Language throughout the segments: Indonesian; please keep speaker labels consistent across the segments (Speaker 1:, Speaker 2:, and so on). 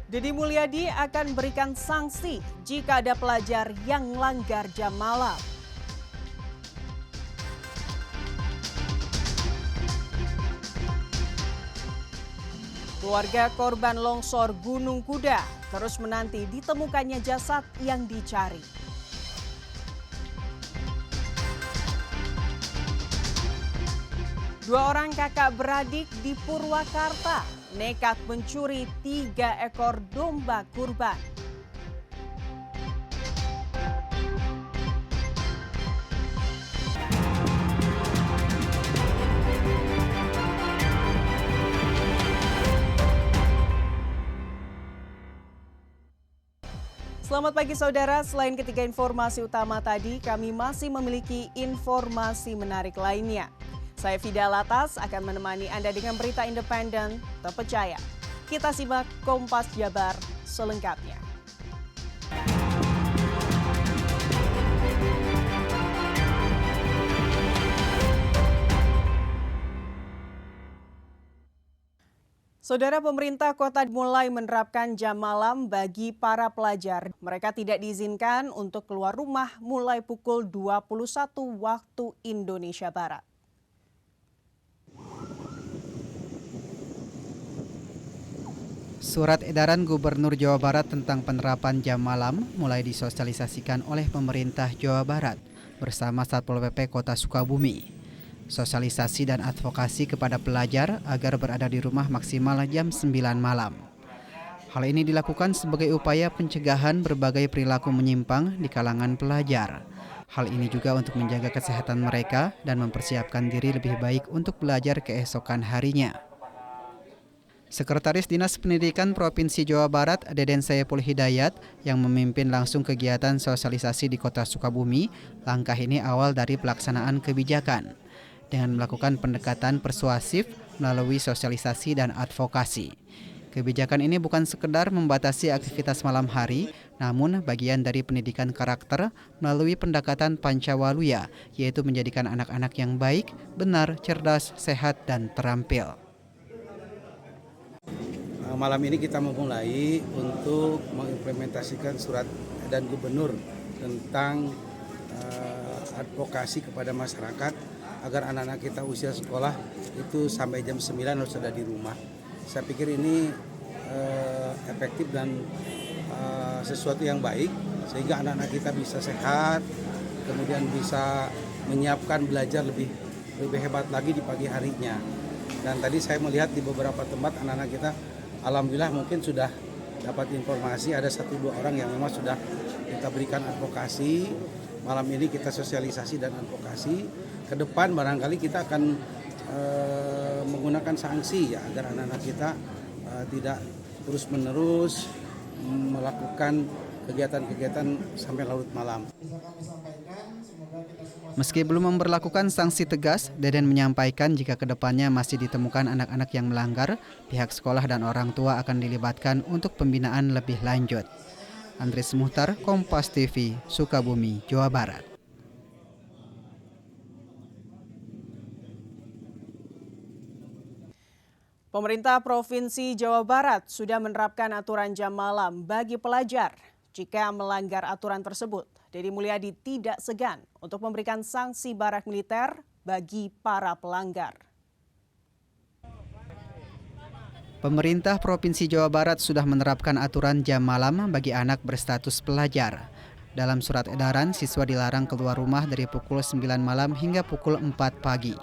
Speaker 1: Deddy Mulyadi akan berikan sanksi jika ada pelajar yang melanggar jam malam. Keluarga korban longsor Gunung Kuda terus menanti ditemukannya jasad yang dicari. Dua orang kakak beradik di Purwakarta nekat mencuri 3 ekor domba kurban. Selamat pagi saudara, selain ketiga informasi utama tadi, kami masih memiliki informasi menarik lainnya. Saya Fida Latas akan menemani Anda dengan berita independen terpercaya. Kita simak Kompas Jabar selengkapnya. Saudara, pemerintah kota mulai menerapkan jam malam bagi para pelajar. Mereka tidak diizinkan untuk keluar rumah mulai pukul 21 waktu Indonesia Barat.
Speaker 2: Surat edaran Gubernur Jawa Barat tentang penerapan jam malam mulai disosialisasikan oleh pemerintah Jawa Barat bersama Satpol PP Kota Sukabumi. Sosialisasi dan advokasi kepada pelajar agar berada di rumah maksimal jam 9 malam. Hal ini dilakukan sebagai upaya pencegahan berbagai perilaku menyimpang di kalangan pelajar. Hal ini juga untuk menjaga kesehatan mereka dan mempersiapkan diri lebih baik untuk belajar keesokan harinya. Sekretaris Dinas Pendidikan Provinsi Jawa Barat, Deden Saiful Hidayat, yang memimpin langsung kegiatan sosialisasi di Kota Sukabumi, langkah ini awal dari pelaksanaan kebijakan dengan melakukan pendekatan persuasif melalui sosialisasi dan advokasi. Kebijakan ini bukan sekedar membatasi aktivitas malam hari, namun bagian dari pendidikan karakter melalui pendekatan Pancawaluya, yaitu menjadikan anak-anak yang baik, benar, cerdas, sehat, dan terampil.
Speaker 3: Malam ini kita memulai untuk mengimplementasikan surat edaran gubernur tentang advokasi kepada masyarakat agar anak-anak kita usia sekolah itu sampai jam 9 harus ada di rumah. Saya pikir ini efektif dan sesuatu yang baik sehingga anak-anak kita bisa sehat, kemudian bisa menyiapkan belajar lebih hebat lagi di pagi harinya. Dan tadi saya melihat di beberapa tempat anak-anak kita alhamdulillah mungkin sudah dapat informasi ada 1-2 orang yang memang sudah kita berikan advokasi. Malam ini kita sosialisasi dan advokasi. Ke depan barangkali kita akan menggunakan sanksi ya agar anak-anak kita tidak terus-menerus melakukan kegiatan-kegiatan sampai larut malam.
Speaker 2: Meski belum memberlakukan sanksi tegas, Deden menyampaikan jika kedepannya masih ditemukan anak-anak yang melanggar, pihak sekolah dan orang tua akan dilibatkan untuk pembinaan lebih lanjut. Andres Muhtar, Kompas TV, Sukabumi, Jawa Barat.
Speaker 1: Pemerintah Provinsi Jawa Barat sudah menerapkan aturan jam malam bagi pelajar. Jika melanggar aturan tersebut, Deddy Mulyadi tidak segan untuk memberikan sanksi barak militer bagi para pelanggar.
Speaker 2: Pemerintah Provinsi Jawa Barat sudah menerapkan aturan jam malam bagi anak berstatus pelajar. Dalam surat edaran, siswa dilarang keluar rumah dari pukul 9 malam hingga pukul 4 pagi.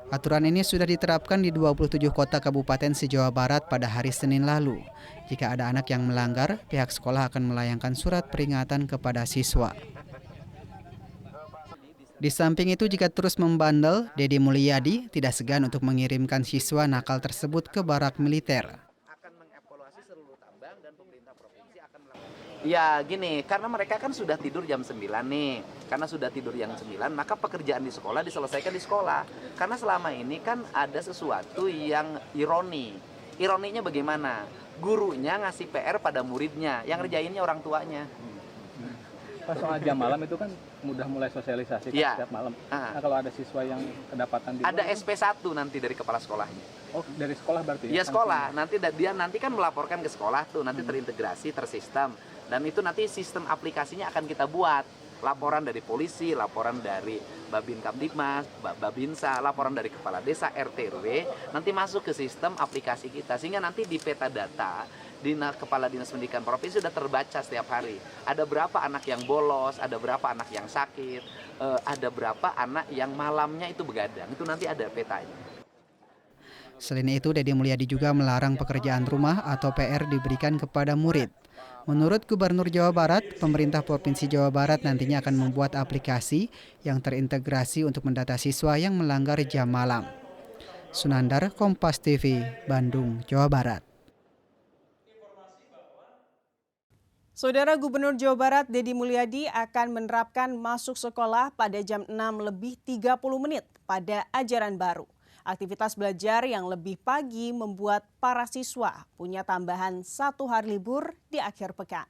Speaker 2: Aturan ini sudah diterapkan di 27 kota kabupaten se-Jawa Barat pada hari Senin lalu. Jika ada anak yang melanggar, pihak sekolah akan melayangkan surat peringatan kepada siswa. Di samping itu, jika terus membandel, Deddy Mulyadi tidak segan untuk mengirimkan siswa nakal tersebut ke barak militer.
Speaker 4: Ya gini, karena mereka kan sudah tidur jam 9 nih. Karena sudah tidur jam 9, maka pekerjaan di sekolah diselesaikan di sekolah. Karena selama ini kan ada sesuatu yang ironi. Ironinya bagaimana? Gurunya ngasih PR pada muridnya, yang ngerjainnya orang tuanya.
Speaker 5: Pas soal jam malam itu kan mudah mulai sosialisasi kan setiap malam. Nah, kalau ada siswa yang kedapatan di
Speaker 4: ada
Speaker 5: luar,
Speaker 4: SP1 nanti dari kepala sekolahnya.
Speaker 5: oh dari sekolah berarti
Speaker 4: Ya sekolah, nanti dia nanti kan melaporkan ke sekolah tuh, nanti terintegrasi, tersistem. Dan itu nanti sistem aplikasinya akan kita buat. Laporan dari polisi, laporan dari Babin Kamdikmas, Babinsa, laporan dari kepala desa, RT RW, nanti masuk ke sistem aplikasi kita. Sehingga nanti di peta data, Kepala Dinas Pendidikan Provinsi sudah terbaca setiap hari. Ada berapa anak yang bolos, ada berapa anak yang sakit, ada berapa anak yang malamnya itu begadang. Itu nanti ada petanya.
Speaker 2: Selain itu, Deddy Mulyadi juga melarang pekerjaan rumah atau PR diberikan kepada murid. Menurut Gubernur Jawa Barat, pemerintah Provinsi Jawa Barat nantinya akan membuat aplikasi yang terintegrasi untuk mendata siswa yang melanggar jam malam. Sunandar, Kompas TV, Bandung, Jawa Barat.
Speaker 1: Saudara Gubernur Jawa Barat Deddy Mulyadi akan menerapkan masuk sekolah pada jam 6:30 pada ajaran baru. Aktivitas belajar yang lebih pagi membuat para siswa punya tambahan 1 hari libur di akhir pekan.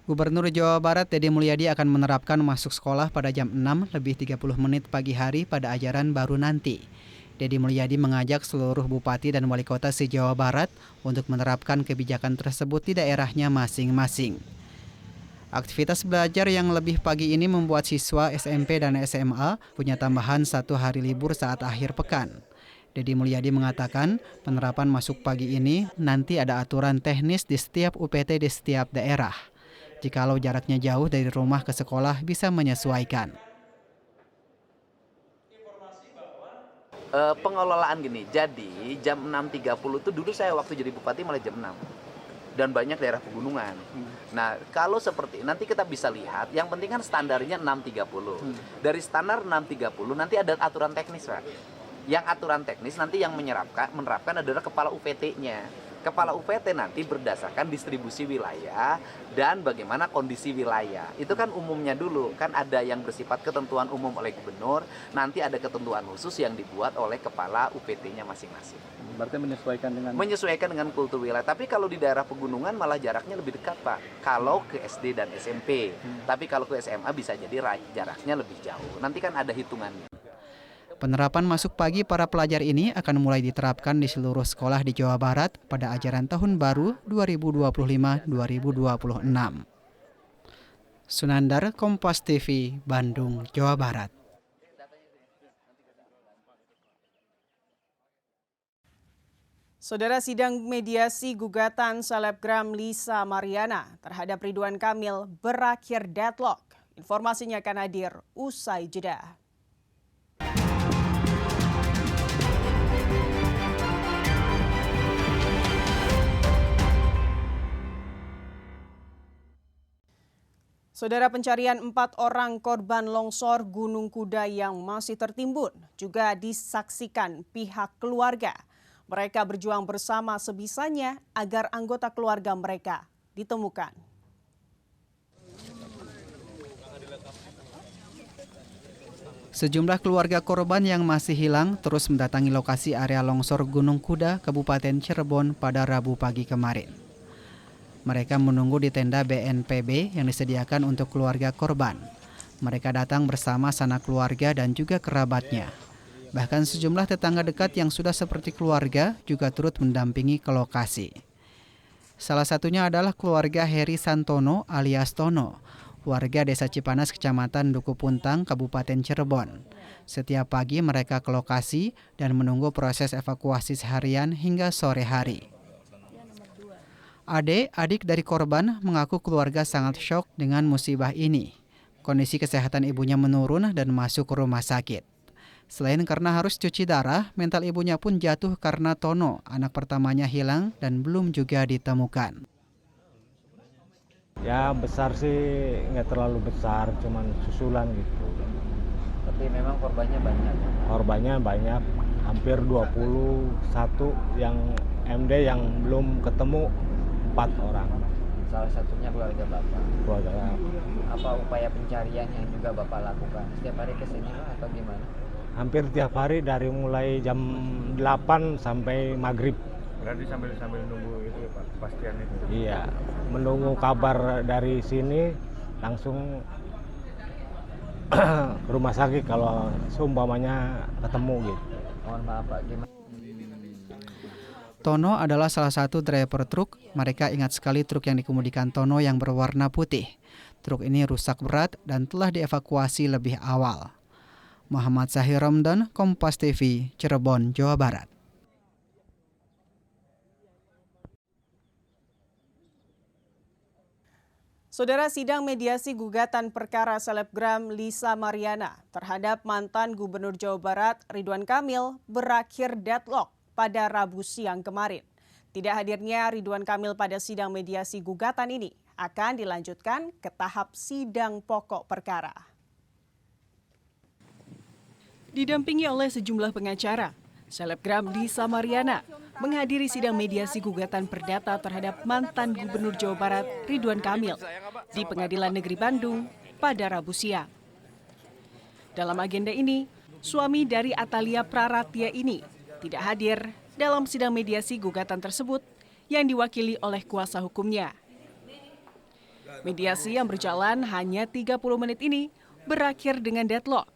Speaker 2: Gubernur Jawa Barat Deddy Mulyadi akan menerapkan masuk sekolah pada jam 6:30 pagi hari pada ajaran baru nanti. Deddy Mulyadi mengajak seluruh bupati dan wali kota se-Jawa Barat untuk menerapkan kebijakan tersebut di daerahnya masing-masing. Aktivitas belajar yang lebih pagi ini membuat siswa SMP dan SMA punya tambahan 1 hari libur saat akhir pekan. Deddy Mulyadi mengatakan penerapan masuk pagi ini nanti ada aturan teknis di setiap UPT di setiap daerah. Jikalau jaraknya jauh dari rumah ke sekolah bisa menyesuaikan.
Speaker 4: Pengelolaan gini, jadi jam 6.30 itu dulu saya waktu jadi bupati mulai jam 6. Dan banyak daerah pegunungan. Nah, kalau seperti nanti kita bisa lihat, yang penting kan standarnya 6.30. Dari standar 6.30 nanti ada aturan teknis, Pak. Yang aturan teknis nanti yang menerapkan adalah kepala UPT-nya. Kepala UPT nanti berdasarkan distribusi wilayah dan bagaimana kondisi wilayah. Itu kan umumnya dulu, kan ada yang bersifat ketentuan umum oleh gubernur, nanti ada ketentuan khusus yang dibuat oleh kepala UPT-nya masing-masing.
Speaker 5: berarti
Speaker 4: menyesuaikan dengan kultur wilayah. Tapi kalau di daerah pegunungan malah jaraknya lebih dekat, Pak. Kalau ke SD dan SMP. Tapi kalau ke SMA bisa jadi jaraknya lebih jauh. Nanti kan ada hitungannya.
Speaker 2: Penerapan masuk pagi para pelajar ini akan mulai diterapkan di seluruh sekolah di Jawa Barat pada ajaran tahun baru 2025-2026. Sunandar, Kompas TV, Bandung, Jawa Barat.
Speaker 1: Saudara, sidang mediasi gugatan selebgram Lisa Mariana terhadap Ridwan Kamil berakhir deadlock. Informasinya akan hadir usai jeda. Saudara, pencarian 4 orang korban longsor Gunung Kuda yang masih tertimbun juga disaksikan pihak keluarga. Mereka berjuang bersama sebisanya agar anggota keluarga mereka ditemukan.
Speaker 2: Sejumlah keluarga korban yang masih hilang terus mendatangi lokasi area longsor Gunung Kuda, Kabupaten Cirebon pada Rabu pagi kemarin. Mereka menunggu di tenda BNPB yang disediakan untuk keluarga korban. Mereka datang bersama sanak keluarga dan juga kerabatnya. Bahkan sejumlah tetangga dekat yang sudah seperti keluarga juga turut mendampingi ke lokasi. Salah satunya adalah keluarga Heri Santono alias Tono, warga Desa Cipanas, Kecamatan Duku Puntang, Kabupaten Cirebon. Setiap pagi mereka ke lokasi dan menunggu proses evakuasi seharian hingga sore hari. Adik dari korban mengaku keluarga sangat syok dengan musibah ini. Kondisi kesehatan ibunya menurun dan masuk ke rumah sakit. Selain karena harus cuci darah, mental ibunya pun jatuh karena Tono, anak pertamanya, hilang dan belum juga ditemukan.
Speaker 6: Ya besar sih nggak terlalu besar, cuman susulan gitu.
Speaker 7: Tapi memang korbannya banyak.
Speaker 6: Korbannya banyak, hampir 21 yang MD yang belum ketemu 4 orang.
Speaker 7: Salah satunya keluarga Bapak.
Speaker 6: Keluarga.
Speaker 7: Apa upaya pencarian yang juga Bapak lakukan? Setiap hari ke sini atau gimana?
Speaker 6: Hampir tiap hari dari mulai jam 8 sampai maghrib. Berarti sambil nunggu itu ya Pak, kepastian itu. Iya, menunggu kabar dari sini langsung ke rumah sakit kalau seumpamanya ketemu gitu.
Speaker 7: Mohon maaf Pak, gimana?
Speaker 2: Tono adalah salah satu driver truk. Mereka ingat sekali truk yang dikemudikan Tono yang berwarna putih. Truk ini rusak berat dan telah dievakuasi lebih awal. Muhammad Zahir Romdan, Kompas TV, Cirebon, Jawa Barat.
Speaker 1: Saudara, sidang mediasi gugatan perkara selebgram Lisa Mariana terhadap mantan Gubernur Jawa Barat Ridwan Kamil berakhir deadlock pada Rabu siang kemarin. Tidak hadirnya Ridwan Kamil pada sidang mediasi gugatan ini akan dilanjutkan ke tahap sidang pokok perkara. Didampingi oleh sejumlah pengacara, selebgram Lisa Mariana menghadiri sidang mediasi gugatan perdata terhadap mantan Gubernur Jawa Barat Ridwan Kamil di Pengadilan Negeri Bandung pada Rabu siang. Dalam agenda ini, suami dari Atalia Praratia ini tidak hadir dalam sidang mediasi gugatan tersebut yang diwakili oleh kuasa hukumnya. Mediasi yang berjalan hanya 30 menit ini berakhir dengan deadlock.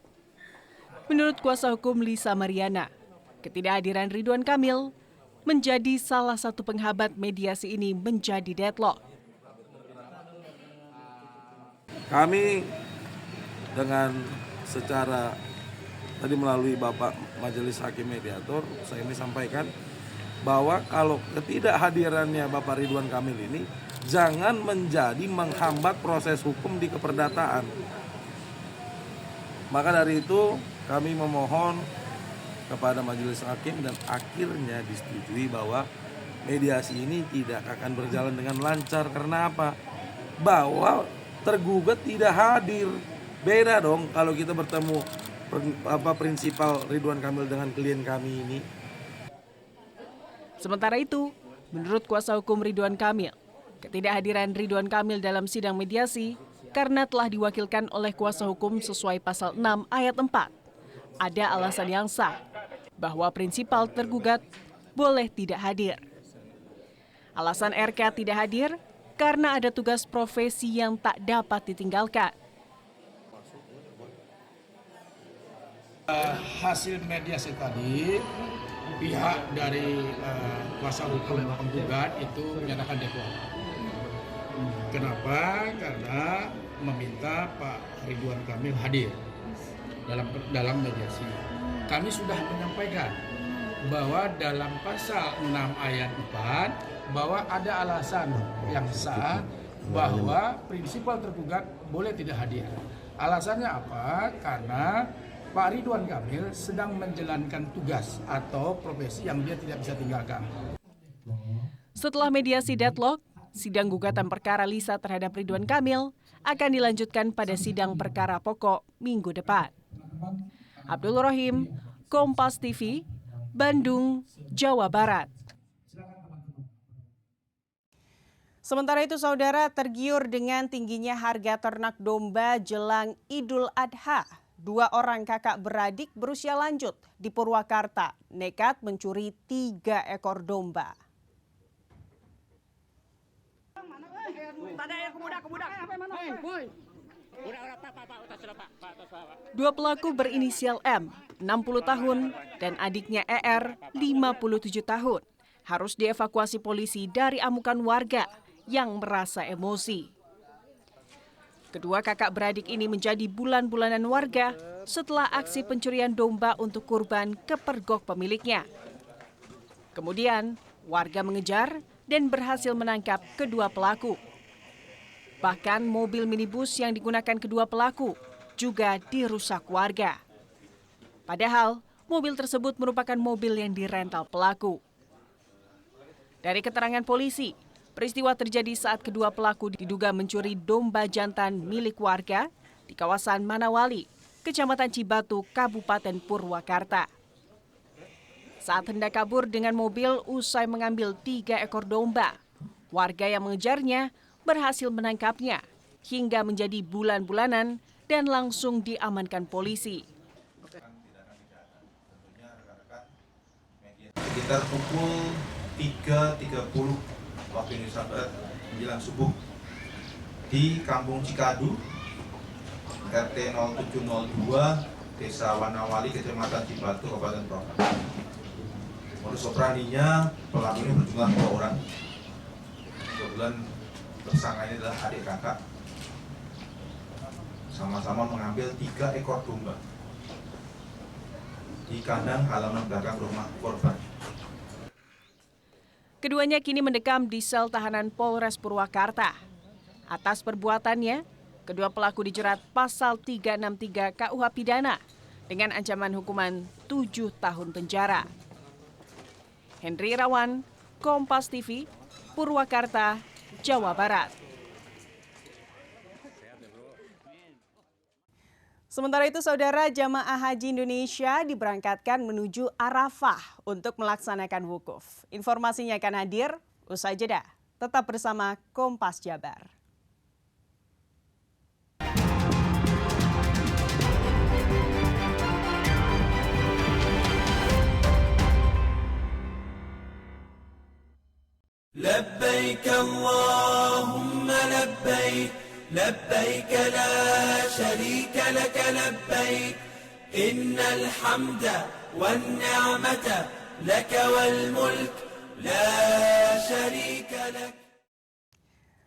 Speaker 1: Menurut kuasa hukum Lisa Mariana, ketidakhadiran Ridwan Kamil menjadi salah satu penghambat mediasi ini menjadi deadlock.
Speaker 8: Kami dengan secara tadi melalui Bapak Majelis Hakim Mediator, saya ini sampaikan bahwa kalau ketidakhadirannya Bapak Ridwan Kamil ini jangan menjadi menghambat proses hukum di keperdataan. Maka dari itu kami memohon kepada Majelis Hakim dan akhirnya disetujui bahwa mediasi ini tidak akan berjalan dengan lancar. Karena apa? Bahwa tergugat tidak hadir. Beda dong kalau kita bertemu prinsipal Ridwan Kamil dengan klien kami ini.
Speaker 1: Sementara itu, menurut kuasa hukum Ridwan Kamil, ketidakhadiran Ridwan Kamil dalam sidang mediasi karena telah diwakilkan oleh kuasa hukum sesuai pasal 6 ayat 4. Ada alasan yang sah bahwa prinsipal tergugat boleh tidak hadir. Alasan RK tidak hadir karena ada tugas profesi yang tak dapat ditinggalkan.
Speaker 9: Hasil mediasi tadi, pihak dari kuasa hukum penggugat itu menyatakan deadlock. Kenapa? Karena meminta Pak Ridwan Kamil hadir dalam mediasi. Kami sudah menyampaikan bahwa dalam pasal 6 ayat 4 bahwa ada alasan yang sah bahwa prinsipal tergugat boleh tidak hadir. Alasannya apa? Karena Pak Ridwan Kamil sedang menjalankan tugas atau profesi yang dia tidak bisa tinggalkan.
Speaker 1: Setelah mediasi deadlock, sidang gugatan perkara Lisa terhadap Ridwan Kamil akan dilanjutkan pada sidang perkara pokok minggu depan. Abdul Rohim, Kompas TV, Bandung, Jawa Barat. Sementara itu, saudara, tergiur dengan tingginya harga ternak domba jelang Idul Adha. 2 orang kakak beradik berusia lanjut di Purwakarta nekat mencuri 3 ekor domba. Dua pelaku berinisial M, 60 tahun, dan adiknya ER, 57 tahun, harus dievakuasi polisi dari amukan warga yang merasa emosi. Kedua kakak beradik ini menjadi bulan-bulanan warga setelah aksi pencurian domba untuk kurban kepergok pemiliknya. Kemudian, warga mengejar dan berhasil menangkap kedua pelaku. Bahkan mobil minibus yang digunakan kedua pelaku juga dirusak warga. Padahal, mobil tersebut merupakan mobil yang dirental pelaku. Dari keterangan polisi, peristiwa terjadi saat kedua pelaku diduga mencuri domba jantan milik warga di kawasan Manawali, Kecamatan Cibatu, Kabupaten Purwakarta. Saat hendak kabur dengan mobil usai mengambil 3 ekor domba, warga yang mengejarnya berhasil menangkapnya hingga menjadi bulan-bulanan dan langsung diamankan polisi.
Speaker 10: Sekitar pukul 3.30 waktu Indonesia Barat menjelang subuh di Kampung Cikadu, RT 0702, Desa Wanawali, Kecamatan Cibatu, Kabupaten Purwakarta. Modus operandinya, pelaku ini berjumlah 2 orang. Kebetulan tersangka ini adalah adik kakak. Sama-sama mengambil 3 ekor domba di kandang halaman belakang rumah korban.
Speaker 1: Keduanya kini mendekam di sel tahanan Polres Purwakarta. Atas perbuatannya, kedua pelaku dijerat pasal 363 KUH Pidana dengan ancaman hukuman 7 tahun penjara. Henry Irawan, Kompas TV, Purwakarta, Jawa Barat. Sementara itu, saudara, jamaah haji Indonesia diberangkatkan menuju Arafah untuk melaksanakan wukuf. Informasinya akan hadir usai jeda. Tetap bersama Kompas Jabar.
Speaker 11: لبيك اللهم لبيك لبيك لا شريك لك لبيك إن الحمد والنعمة لك والملك لا شريك لك.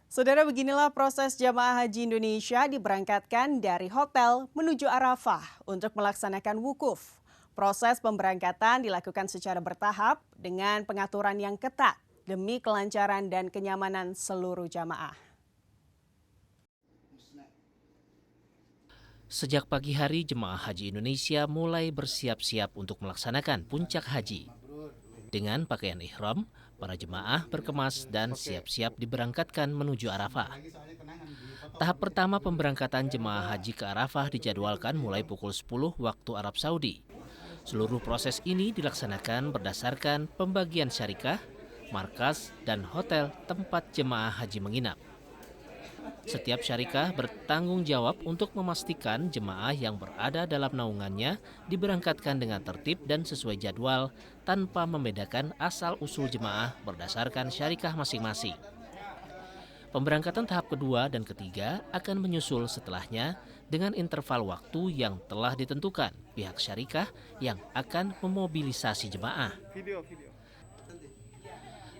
Speaker 1: Saudara, beginilah proses jamaah haji Indonesia diberangkatkan dari hotel menuju Arafah untuk melaksanakan wukuf. Proses pemberangkatan dilakukan secara bertahap dengan pengaturan yang ketat demi kelancaran dan kenyamanan seluruh jamaah.
Speaker 12: Sejak pagi hari, jemaah haji Indonesia mulai bersiap-siap untuk melaksanakan puncak haji. Dengan pakaian ihram, para jemaah berkemas dan siap-siap diberangkatkan menuju Arafah. Tahap pertama pemberangkatan jemaah haji ke Arafah dijadwalkan mulai pukul 10 waktu Arab Saudi. Seluruh proses ini dilaksanakan berdasarkan pembagian syarikah, markas, dan hotel tempat jemaah haji menginap. Setiap syarikah bertanggung jawab untuk memastikan jemaah yang berada dalam naungannya diberangkatkan dengan tertib dan sesuai jadwal tanpa membedakan asal-usul jemaah berdasarkan syarikah masing-masing. Pemberangkatan tahap kedua dan ketiga akan menyusul setelahnya dengan interval waktu yang telah ditentukan pihak syarikah yang akan memobilisasi jemaah.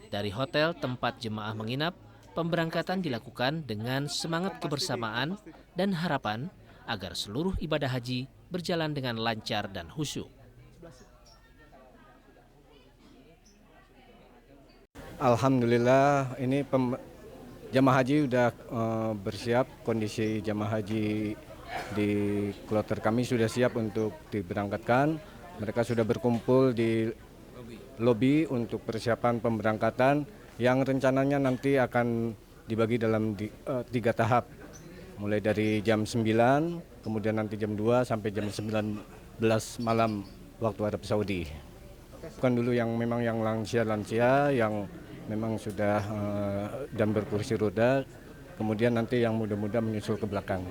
Speaker 12: Dari hotel tempat jemaah menginap, pemberangkatan dilakukan dengan semangat kebersamaan dan harapan agar seluruh ibadah haji berjalan dengan lancar dan khusyuk.
Speaker 6: Alhamdulillah, ini jamaah haji sudah bersiap. Kondisi jamaah haji di kloter kami sudah siap untuk diberangkatkan. Mereka sudah berkumpul di lobi untuk persiapan pemberangkatan yang rencananya nanti akan dibagi dalam 3 tahap. Mulai dari jam 9, kemudian nanti jam 2 sampai jam 19 malam waktu Arab Saudi. Bukan dulu yang memang yang lansia-lansia yang memang sudah dan berkursi roda, kemudian nanti yang muda-muda menyusul ke belakang.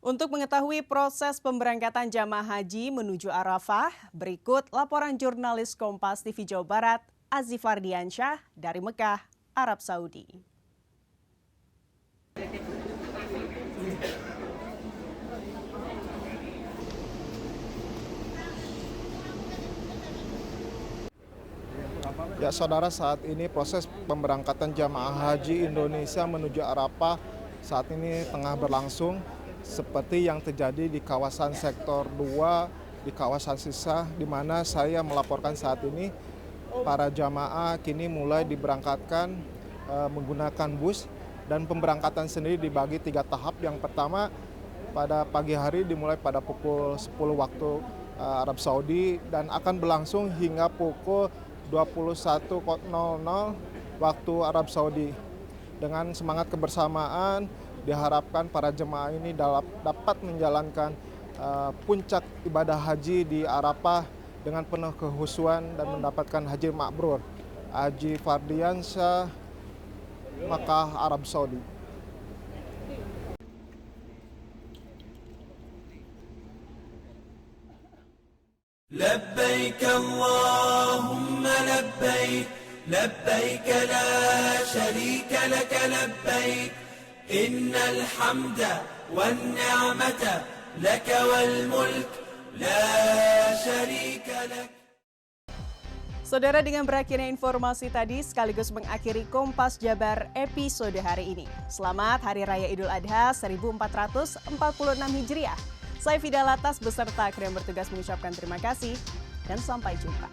Speaker 1: Untuk mengetahui proses pemberangkatan jamaah haji menuju Arafah, berikut laporan jurnalis Kompas TV Jawa Barat, Azif Ardiansyah dari Mekah, Arab Saudi.
Speaker 13: Ya saudara, saat ini proses pemberangkatan jamaah haji Indonesia menuju Arafah saat ini tengah berlangsung. Seperti yang terjadi di kawasan sektor 2, di kawasan sisa, di mana saya melaporkan saat ini, para jamaah kini mulai diberangkatkan menggunakan bus, dan pemberangkatan sendiri dibagi 3 tahap. Yang pertama pada pagi hari dimulai pada pukul 10 waktu Arab Saudi dan akan berlangsung hingga pukul 21.00 waktu Arab Saudi. Dengan semangat kebersamaan, diharapkan para jemaah ini dapat menjalankan puncak ibadah haji di Arafah dengan penuh kehusuan dan mendapatkan haji mabrur. Haji Fardiansyah, Makkah, Arab Saudi.
Speaker 11: لبيك اللهم لبيك لبيك لا شريك لك لبيك إن الحمد والنعمة لك والملك لا شريك لك.
Speaker 1: Saudara, dengan berakhirnya informasi tadi sekaligus mengakhiri Kompas Jabar episode hari ini. Selamat Hari Raya Idul Adha 1446 Hijriah. Saya Fida Latas beserta kru yang bertugas mengucapkan terima kasih dan sampai jumpa.